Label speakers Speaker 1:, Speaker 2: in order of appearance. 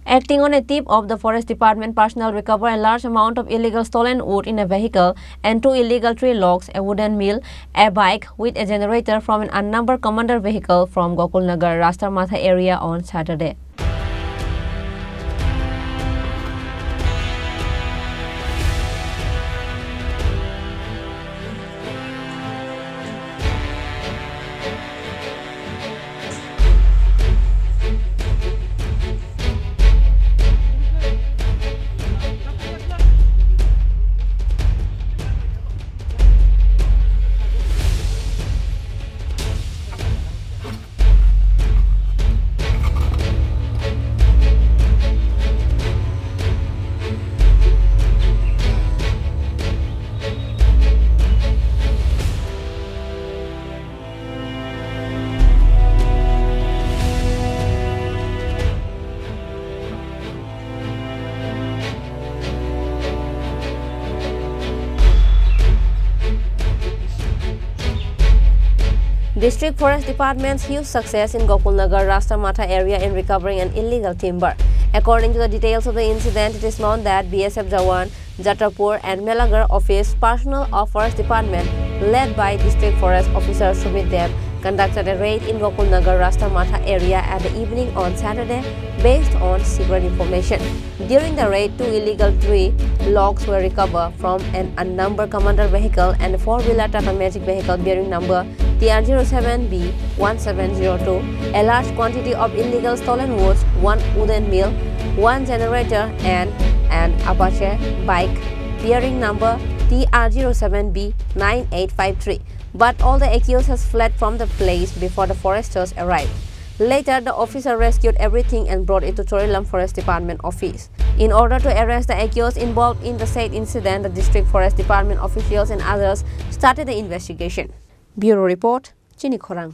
Speaker 1: Acting on a tip of the Forest Department personnel recovered a large amount of illegal stolen wood in a vehicle and 2 illegal tree logs, a wooden mill, a bike with a generator from an unnumbered commander vehicle from Gokulnagar Rastamatha area on Saturday. District Forest Department's huge success in Gokulnagar Rastamatha area in recovering an illegal timber. According to the details of the incident, it is known that BSF Jawan, Jatrapur and Melagar office personnel of Forest Department led by District Forest Officer Sumit Dev conducted a raid in Gokulnagar Rastamatha area at the evening on Saturday based on secret information. During the raid, 2 illegal tree logs were recovered from an unnumbered commander vehicle and a 4-wheeler Tata Magic vehicle bearing number TR07B1702, a large quantity of illegal stolen woods, 1 wooden mill, 1 generator and an Apache bike bearing number TR07B9853. But all the accused has fled from the place before the foresters arrived. Later, the officer rescued everything and brought it to Chorilam Forest Department office. In order to arrest the accused involved in the said incident, the District Forest Department officials and others started the investigation. Bureau Report, Chini Khorang.